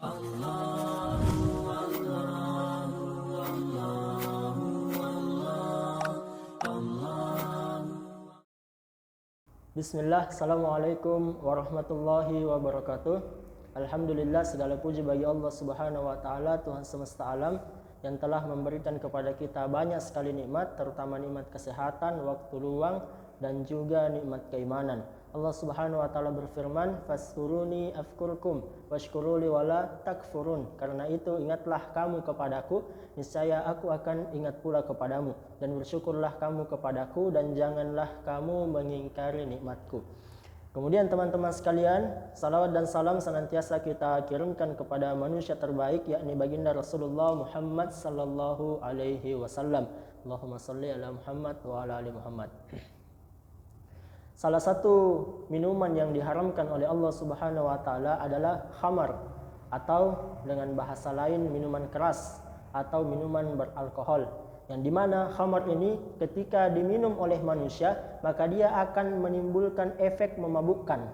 Bismillah, Assalamualaikum warahmatullahi wabarakatuh. Alhamdulillah, segala puji bagi Allah Subhanahu wa Ta'ala, Tuhan semesta alam, yang telah memberikan kepada kita banyak sekali nikmat, terutama nikmat kesehatan, waktu luang, dan juga nikmat keimanan. Allah Subhanahu wa Ta'ala berfirman, "Fazkuruni afkurkum washkuruli wala takfurun." Karena itu ingatlah kamu kepadaku, niscaya aku akan ingat pula kepadamu, dan bersyukurlah kamu kepadaku, dan janganlah kamu mengingkari nikmatku. Kemudian teman-teman sekalian, salawat dan salam senantiasa kita kirimkan kepada manusia terbaik, yakni baginda Rasulullah Muhammad sallallahu alaihi wasallam. Allahumma shalli ala Muhammad wa ala ali Muhammad. Salah satu minuman yang diharamkan oleh Allah Subhanahu wa Ta'ala adalah khamar, atau dengan bahasa lain minuman keras atau minuman beralkohol, yang dimana khamar ini ketika diminum oleh manusia maka dia akan menimbulkan efek memabukkan.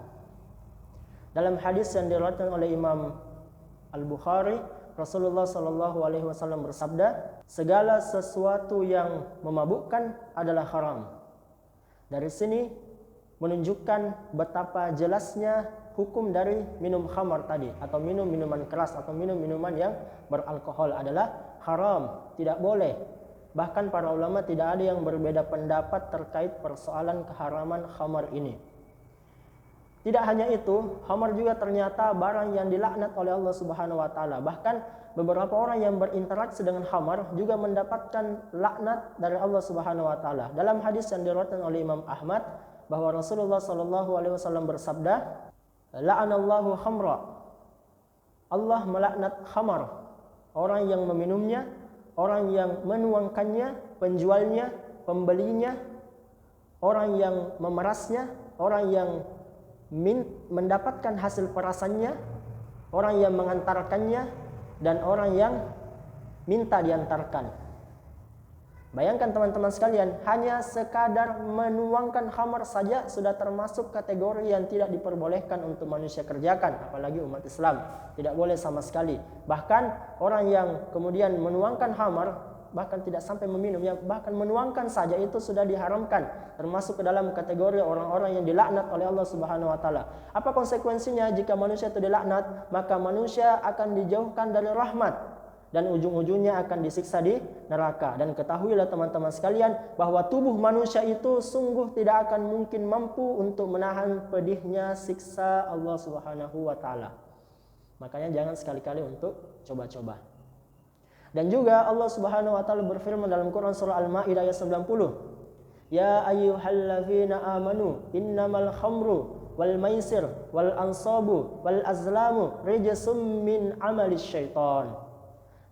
Dalam hadis yang diriwayatkan oleh Imam Al-Bukhari, Rasulullah Shallallahu Alaihi Wasallam bersabda, segala sesuatu yang memabukkan adalah haram. Dari sini menunjukkan betapa jelasnya hukum dari minum khamar tadi, atau minum minuman keras atau minum minuman yang beralkohol adalah haram, tidak boleh. Bahkan para ulama tidak ada yang berbeda pendapat terkait persoalan keharaman khamar ini. Tidak hanya itu, khamar juga ternyata barang yang dilaknat oleh Allah Subhanahu wa Ta'ala. Bahkan beberapa orang yang berinteraksi dengan khamar juga mendapatkan laknat dari Allah Subhanahu wa Ta'ala. Dalam hadis yang diriwayatkan oleh Imam Ahmad, bahwa Rasulullah Shallallahu Alaihi Wasallam bersabda, "La'anallahu khamra." Allah melaknat khamar, orang yang meminumnya, orang yang menuangkannya, penjualnya, pembelinya, orang yang memerasnya, orang yang mendapatkan hasil perasannya, orang yang mengantarkannya, dan orang yang minta diantarkan. Bayangkan teman-teman sekalian, hanya sekadar menuangkan khamar saja sudah termasuk kategori yang tidak diperbolehkan untuk manusia kerjakan, apalagi umat Islam. Tidak boleh sama sekali. Bahkan orang yang kemudian menuangkan khamar, bahkan tidak sampai meminum, ya, bahkan menuangkan saja itu sudah diharamkan, termasuk ke dalam kategori orang-orang yang dilaknat oleh Allah Subhanahu wa Ta'ala. Apa konsekuensinya jika manusia itu dilaknat? Maka manusia akan dijauhkan dari rahmat, dan ujung-ujungnya akan disiksa di neraka. Dan ketahuilah teman-teman sekalian, bahwa tubuh manusia itu sungguh tidak akan mungkin mampu untuk menahan pedihnya siksa Allah Subhanahu wa Ta'ala. Makanya jangan sekali-kali untuk coba-coba. Dan juga Allah Subhanahu wa Ta'ala berfirman dalam Quran surah Al-Maidah ayat 90, "Ya ayyuhalladzina amanu innamal khamru wal maisir wal ansabu wal azlamu rijsum min amalis syaitan."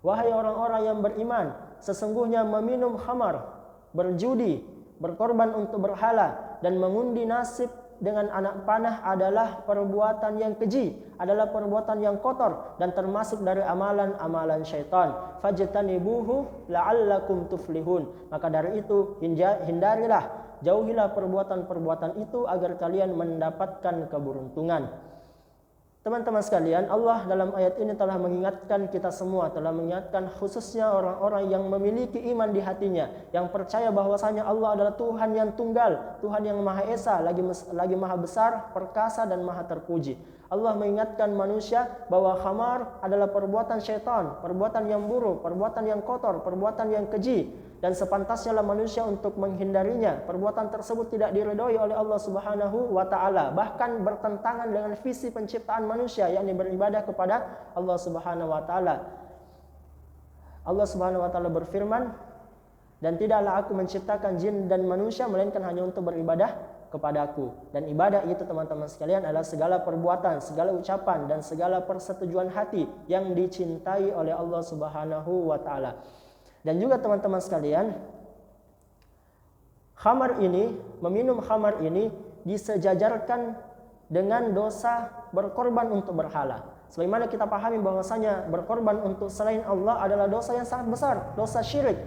Wahai orang-orang yang beriman, sesungguhnya meminum khamar, berjudi, berkorban untuk berhala, dan mengundi nasib dengan anak panah adalah perbuatan yang keji, adalah perbuatan yang kotor, dan termasuk dari amalan-amalan syaitan. Fajtanibuhu la'allakum tuflihun. Maka dari itu hindarilah, jauhilah perbuatan-perbuatan itu agar kalian mendapatkan keberuntungan. Teman-teman sekalian, Allah dalam ayat ini telah mengingatkan kita semua, telah mengingatkan khususnya orang-orang yang memiliki iman di hatinya, yang percaya bahwasanya Allah adalah Tuhan yang tunggal, Tuhan yang Maha Esa, lagi Maha Besar, perkasa, dan Maha Terpuji. Allah mengingatkan manusia bahwa khamar adalah perbuatan syaitan, perbuatan yang buruk, perbuatan yang kotor, perbuatan yang keji, dan sepantasnya manusia untuk menghindarinya. Perbuatan tersebut tidak diridhoi oleh Allah Subhanahu wa Ta'ala, bahkan bertentangan dengan visi penciptaan manusia, yakni beribadah kepada Allah Subhanahu wa Ta'ala. Allah Subhanahu wa Ta'ala berfirman, "Dan tidaklah aku menciptakan jin dan manusia melainkan hanya untuk beribadah kepadaku." Dan ibadah itu teman-teman sekalian adalah segala perbuatan, segala ucapan, dan segala persetujuan hati yang dicintai oleh Allah Subhanahu wa Ta'ala. Dan juga teman-teman sekalian, khamar ini, meminum khamar ini disejajarkan dengan dosa berkorban untuk berhala. Sebagaimana kita pahami bahwasanya berkorban untuk selain Allah adalah dosa yang sangat besar, dosa syirik.